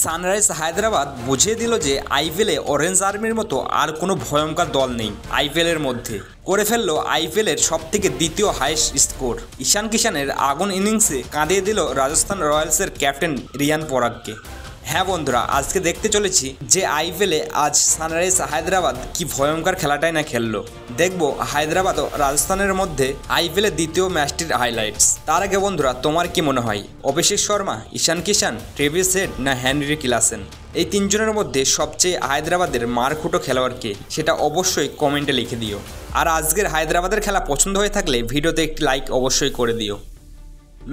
Sunrise Hyderabad বুঝিয়ে দিল যে আইপিএলে অরেঞ্জ আর্মির মতো আর কোনো ভয়ঙ্কর দল নেই আইপিএলের মধ্যে। করে ফেললো আইপিএলের সবথেকে দ্বিতীয় হাইয়েস্ট স্কোর। ঈশান কিষানের আগুন ইনিংসে কাঁদিয়ে দিল রাজস্থান রয়্যালসের ক্যাপ্টেন রিয়ান পরাগকে। হ্যাঁ বন্ধুরা, আজকে দেখতে চলেছি যে আইপিএলে আজ সানরাইজ হায়দ্রাবাদ কি ভয়ঙ্কর খেলাটাই না খেললো। দেখবো হায়দ্রাবাদ ও রাজস্থানের মধ্যে আইপিএলের দ্বিতীয় ম্যাচটির হাইলাইটস। তার আগে বন্ধুরা, তোমার কি মনে হয় অভিষেক শর্মা, ঈশান কিষান, ট্রেভিস হেড না হেনরি ক্লাসেন, এই তিনজনের মধ্যে সবচেয়ে হায়দ্রাবাদের মারকুটো খেলোয়াড় কে, সেটা অবশ্যই কমেন্টে লিখে দিও। আর আজকের হায়দ্রাবাদের খেলা পছন্দ হয়ে থাকলে ভিডিওতে একটি লাইক অবশ্যই করে দিও।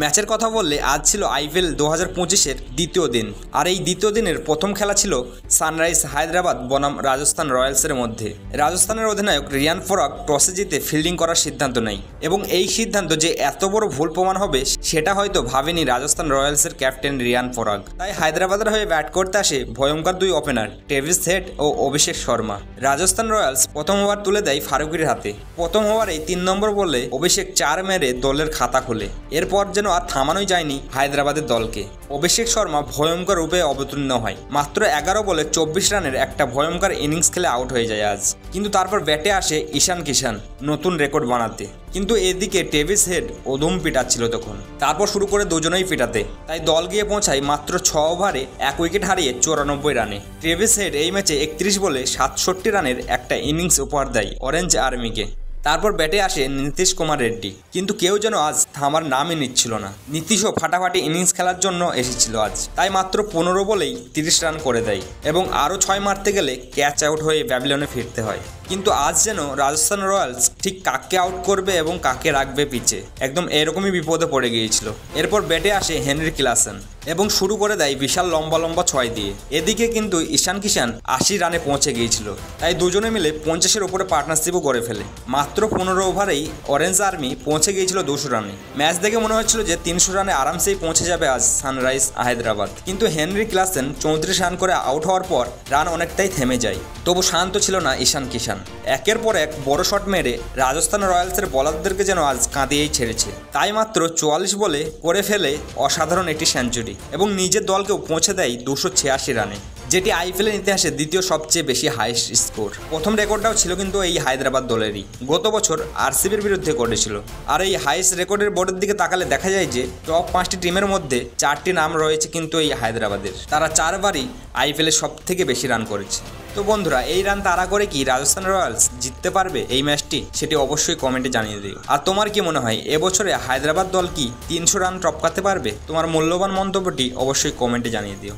ম্যাচের কথা বললে আজ ছিল আইপিএল 2025-এর দ্বিতীয় দিন। আর এই দ্বিতীয় দিনের প্রথম খেলা ছিল সানরাইজ হায়দ্রাবাদ বনাম রাজস্থান রয়্যালসের মধ্যে। রাজস্থানের অধিনায়ক রিয়ান পরাগ টসে জিতে ফিল্ডিং করার সিদ্ধান্ত নেয় এবং এই সিদ্ধান্ত যে এত বড় ভুল প্রমাণ হবে সেটা হয়তো ভাবেনি রাজস্থান রয়্যালসের ক্যাপ্টেন রিয়ান পরাগ। তাই হায়দ্রাবাদের হয়ে ব্যাট করতে আসে ভয়ঙ্কর দুই ওপেনার ট্রেভিস হেড ও অভিষেক শর্মা। রাজস্থান রয়্যালস প্রথম ওভার তুলে দেয় ফারুকির হাতে। প্রথম ওভারেই 3 নম্বর বলে অভিষেক 4 মেরে দলের খাতা খোলে। এরপর যেন আর থামানোই যায়নি হায়দ্রাবাদের দলকে। অভিষেক শর্মা ভয়ঙ্কর রূপে অবতীর্ণ হয়। মাত্র 11 বলে 24 রানের একটা ভয়ঙ্কর ইনিংস খেলে আউট হয়ে যায় আজ। কিন্তু তারপর ব্যাটে আসে ঈশান কিষান নতুন রেকর্ড বানাতে। কিন্তু এদিকে ট্রেভিস হেড ওদম পিটাচ্ছিল তখন। তারপর শুরু করে দুজনেই পিটাতে। তাই দল গিয়ে পৌঁছায় মাত্র 6 ওভারে 1 উইকেট হারিয়ে 94 রানে। ট্রেভিস হেড এই ম্যাচে 31 বলে 67 রানের একটা ইনিংস উপহার দেয় অরেঞ্জ আর্মিকে। তারপর ব্যাটে আসে নীতিশ কুমার রেড্ডি। কিন্তু কেউ যেন আজ থামার নামই নিচ্ছিল না। নীতিশও ফাটাফাটি ইনিংস খেলার জন্য এসেছিল আজ। তাই মাত্র 15 বলেই 30 রান করে দেয় এবং আরও 6 মারতে গেলে ক্যাচ আউট হয়ে ব্যাবিলনে ফিরতে হয়। কিন্তু আজ যেন রাজস্থান রয়্যালস ঠিক কাকে আউট করবে এবং কাকে রাখবে পিচে, একদম এরকমই বিপদে পড়ে গিয়েছিল। এরপর ব্যাটে আসে হেনরি ক্লাসেন এবং শুরু করে দেয় বিশাল লম্বা লম্বা 6 দিয়ে। এদিকে কিন্তু ঈশান কিষান 80 রানে পৌঁছে গিয়েছিল। তাই দুজনে মিলে 50-এর উপরে পার্টনারশিপও করে ফেলে। মাত্র 15 ওভারেই অরেঞ্জ আর্মি পৌঁছে গিয়েছিল 200 রানে। ম্যাচ দেখে মনে হচ্ছিল যে 300 রানে আরামসেই পৌঁছে যাবে আজ সানরাইজ হায়দ্রাবাদ। কিন্তু হেনরি ক্লাসেন 34 রান করে আউট হওয়ার পর রান অনেকটাই থেমে যায়। তবু শান্ত ছিল না ঈশান কিষান। একের পর এক বড় শট মেরে রাজস্থান রয়্যালসের বোলারদেরকে যেন আজ কাঁদিয়েই ছেড়েছে। তাই মাত্র 44 বলে করে ফেলে অসাধারণ একটি সেঞ্চুরি এবং নিজের দলকেও পৌঁছে দেয় 286 রানে, যেটি আইপিএলের ইতিহাসে দ্বিতীয় সবচেয়ে বেশি হাইয়েস্ট স্কোর। প্রথম রেকর্ডটাও ছিল কিন্তু এই হায়দ্রাবাদ দলেরই, গত বছর আরসিবির বিরুদ্ধে করেছিল। আর এই হাইয়েস্ট রেকর্ডের বোর্ডের দিকে তাকালে দেখা যায় যে টপ 5টি টিমের মধ্যে 4টি নাম রয়েছে কিন্তু এই হায়দ্রাবাদের। তারা 4 বারই আইপিএলে সব থেকে বেশি রান করেছে। তো বন্ধুরা, এই রান তাড়া করে কি রাজস্থান রয়্যালস জিততে পারবে এই ম্যাচটি, সেটি অবশ্যই কমেন্টে জানিয়ে দিও। আর তোমার কি মনে হয় এবছরে হায়দ্রাবাদ দল কি 300 রান টপকাতে পারবে? তোমার মূল্যবান মন্তব্যটি অবশ্যই কমেন্টে জানিয়ে দিও।